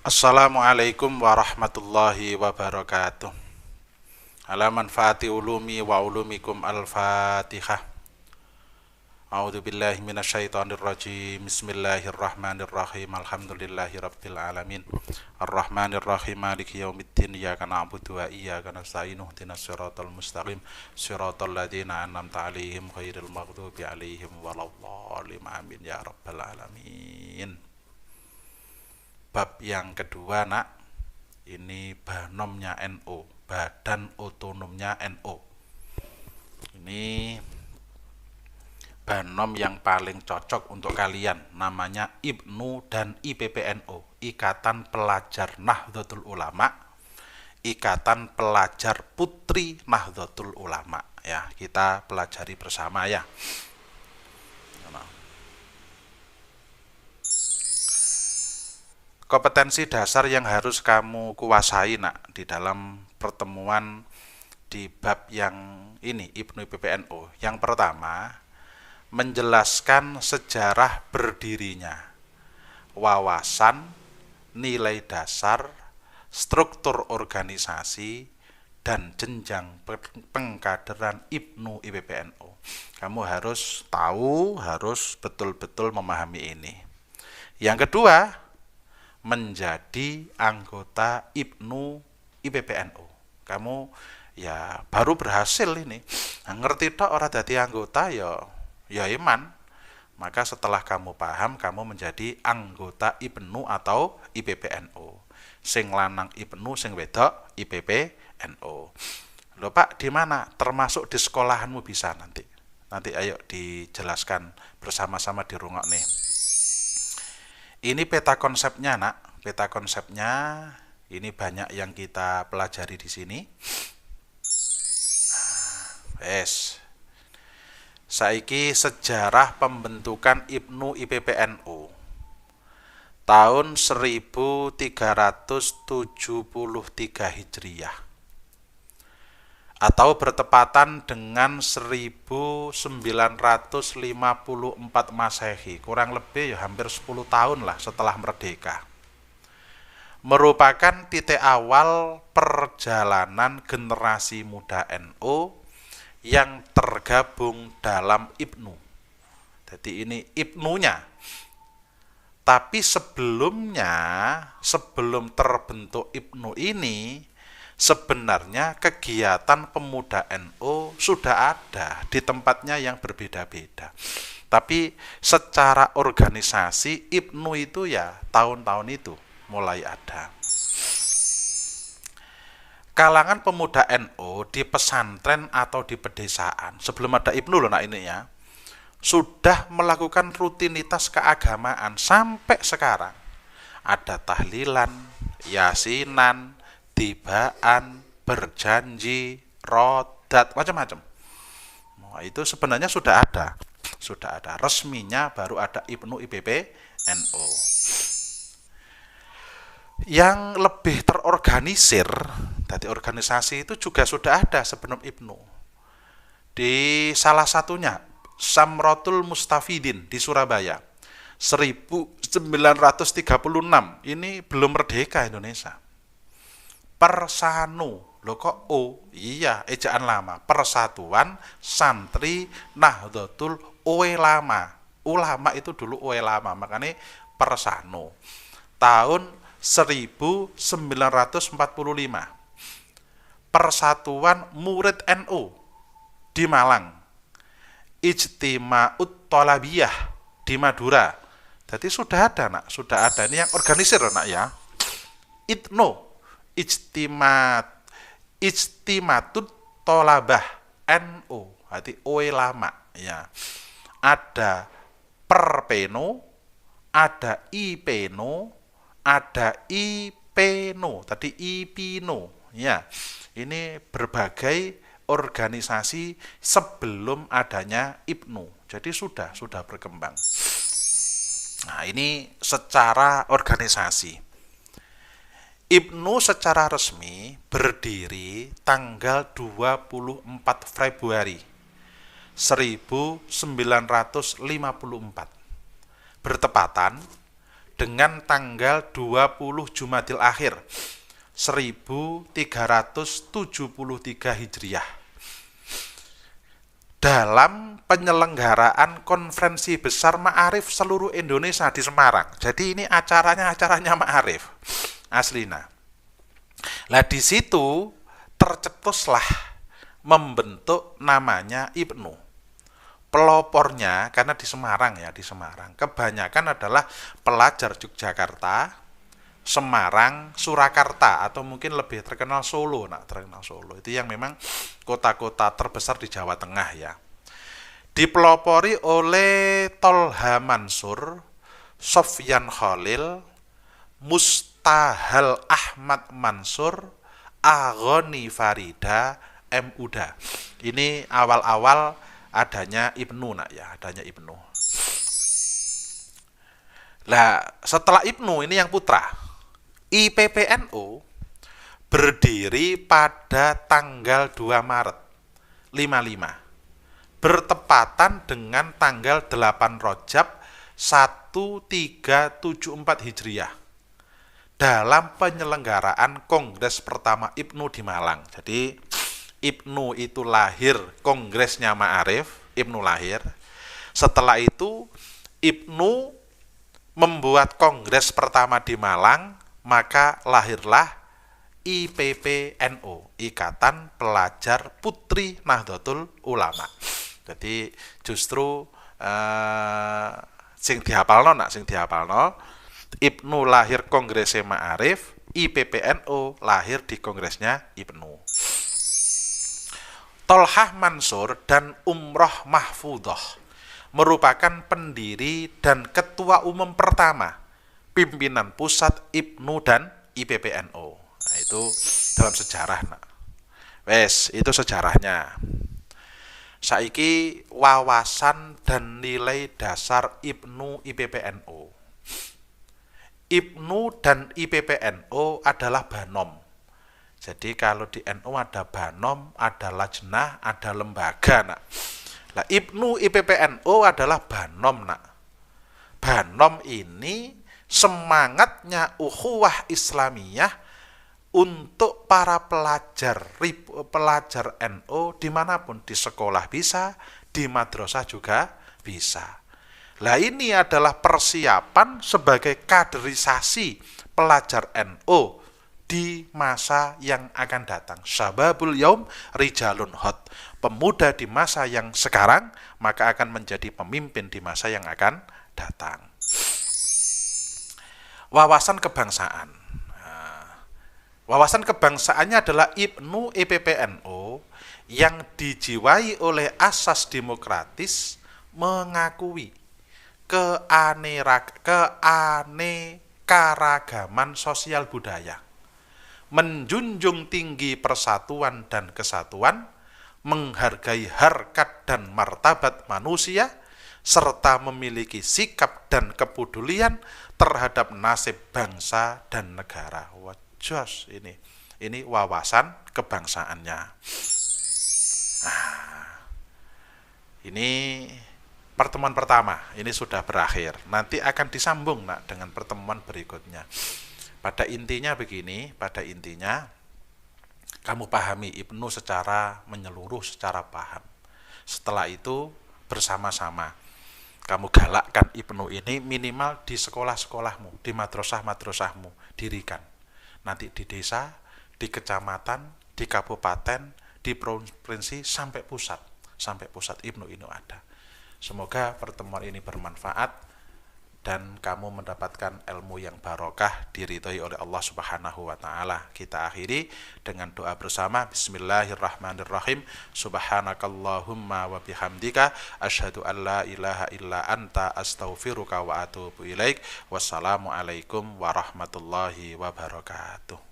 Assalamualaikum warahmatullahi wabarakatuh. Ala manfaati ulumi wa ulumikum al-fatihah. A'udzu billahi minasyaitonir rajim. Bismillahirrahmanirrahim. Alhamdulillahi rabbil alamin. Arrahmanir rahim. Maliki yaumiddin. Iyyaka na'budu wa iyyaka nasta'in. Ihdinas siratal mustaqim. Siratal ladzina an'amta 'alaihim ghairil maghdubi 'alaihim waladdallin. Amin ya rabbal alamin. Bab yang kedua, nak, ini banomnya NO, badan otonomnya NO. Ini banom yang paling cocok untuk kalian, namanya IPNU dan IPPNU, Ikatan Pelajar Nahdlatul Ulama, Ikatan Pelajar Putri Nahdlatul Ulama. Ya, kita pelajari bersama ya. Kompetensi dasar yang harus kamu kuasai, nak, di dalam pertemuan di bab yang ini IPNU IPPNU. Yang pertama, menjelaskan sejarah berdirinya, wawasan, nilai dasar, struktur organisasi, dan jenjang pengkaderan IPNU IPPNU. Kamu harus tahu, harus betul-betul memahami ini. Yang kedua, menjadi anggota IPNU IPPNU. Kamu ya baru berhasil ini. Ngerti tok ora dadi anggota ya iman. Maka setelah kamu paham, kamu menjadi anggota IPNU atau IPPNU. Sing lanang IPNU, sing wedok IPPNU. Loh Pak, di mana? Termasuk di sekolahanmu bisa nanti. Nanti ayo dijelaskan bersama-sama di rungok nih. Ini peta konsepnya, nak. Peta konsepnya ini banyak yang kita pelajari di sini. Saiki sejarah pembentukan IPNU IPPNU. Tahun 1373 Hijriah. Atau bertepatan dengan 1954 Masehi, kurang lebih ya hampir 10 tahun lah setelah merdeka. Merupakan titik awal perjalanan generasi muda NU yang tergabung dalam IPNU. Jadi ini IPNU-nya. Tapi sebelumnya, sebelum terbentuk IPNU ini, sebenarnya kegiatan pemuda NU sudah ada di tempatnya yang berbeda-beda. Tapi secara organisasi IPNU itu ya tahun-tahun itu mulai ada. Kalangan pemuda NU di pesantren atau di pedesaan sebelum ada IPNU loh, nah ini ya, sudah melakukan rutinitas keagamaan sampai sekarang. Ada tahlilan, yasinan, tibaan, berjanji, rodat, macam-macam. Nah, itu sebenarnya sudah ada. Sudah ada. Resminya baru ada IPNU IPPNU. Yang lebih terorganisir, dari organisasi itu juga sudah ada sebelum IPNU. Di salah satunya, Samrotul Mustafidin di Surabaya. 1936, ini belum merdeka Indonesia. Persanu, lo kok O? Iya, ejaan lama. Persatuan Santri Nahdlatul Ulama. Ulama itu dulu ulama, makanya Persanu. Tahun 1945. Persatuan Murid NU di Malang. Ijtima'ut Thalabiyah di Madura. Jadi sudah ada, nak, sudah ada. Ini yang organisir, nak ya. IPNU, Ijtimatut Thalabah NU, berarti ulama ya. Ada Perpenu, ada IPNU, ada IPNU, tadi IPNU ya. Ini berbagai organisasi sebelum adanya IPNU. Jadi sudah berkembang. Nah, ini secara organisasi. IPNU secara resmi berdiri tanggal 24 Februari 1954. Bertepatan dengan tanggal 20 Jumadil Akhir 1373 Hijriah dalam penyelenggaraan konferensi besar Ma'arif seluruh Indonesia di Semarang. Jadi ini acaranya Ma'arif aslina. Lah di situ tercetuslah membentuk namanya IPNU. Pelopornya karena di Semarang kebanyakan adalah pelajar Yogyakarta, Semarang, Surakarta, atau mungkin lebih terkenal Solo. Solo itu yang memang kota-kota terbesar di Jawa Tengah ya. Dipelopori oleh Tolha Mansur, Sofyan Khalil, Mustahal Ahmad Mansur, Aghani Farida, M. Uda. Ini awal-awal adanya IPNU adanya IPNU. Lah, setelah IPNU ini yang putra. IPPNU berdiri pada tanggal 2 Maret 55. Bertepatan dengan tanggal 8 Rajab 1374 Hijriah. Dalam penyelenggaraan Kongres pertama IPNU di Malang. Jadi IPNU itu lahir, kongresnya Ma'arif, IPNU lahir. Setelah itu IPNU membuat kongres pertama di Malang, maka lahirlah IPPNU, Ikatan Pelajar Putri Nahdlatul Ulama. Jadi justru sing dihafalno IPNU lahir kongresnya Ma'arif, IPPNU lahir di kongresnya IPNU. Tolhah Mansur dan Umroh Mahfudhoh merupakan pendiri dan ketua umum pertama pimpinan pusat IPNU dan IPPNU. Nah, itu dalam sejarah. Itu sejarahnya. Saiki wawasan dan nilai dasar IPNU IPPNU. IPNU dan IPPNU adalah banom. Jadi kalau di NU ada banom, ada lajnah, ada lembaga. Lah IPNU IPPNU adalah banom. Banom ini semangatnya ukhuwah Islamiyah untuk para pelajar NU dimanapun, di sekolah bisa, di madrasah juga bisa. Lah ini adalah persiapan sebagai kaderisasi pelajar NU di masa yang akan datang. Syababul yaum rijalun hot. Pemuda di masa yang sekarang maka akan menjadi pemimpin di masa yang akan datang. Wawasan kebangsaan. Wawasan kebangsaannya adalah IPNU IPPNU yang dijiwai oleh asas demokratis, mengakui keanekaragaman sosial budaya, menjunjung tinggi persatuan dan kesatuan, menghargai harkat dan martabat manusia, serta memiliki sikap dan kepedulian terhadap nasib bangsa dan negara. Wajos ini wawasan kebangsaannya. Ini pertemuan pertama, ini sudah berakhir. Nanti akan disambung dengan pertemuan berikutnya. Pada intinya kamu pahami IPNU secara menyeluruh, secara paham. Setelah itu bersama-sama kamu galakkan IPNU ini minimal di sekolah-sekolahmu, di madrasah-madrasahmu dirikan. Nanti di desa, di kecamatan, di kabupaten, di provinsi sampai pusat IPNU ini ada. Semoga pertemuan ini bermanfaat dan kamu mendapatkan ilmu yang barokah, diridhoi oleh Allah Subhanahu wa taala. Kita akhiri dengan doa bersama. Bismillahirrahmanirrahim. Subhanakallahumma wa bihamdika asyhadu an la ilaha illa anta astaghfiruka wa atubu ilaik. Wassalamualaikum warahmatullahi wabarakatuh.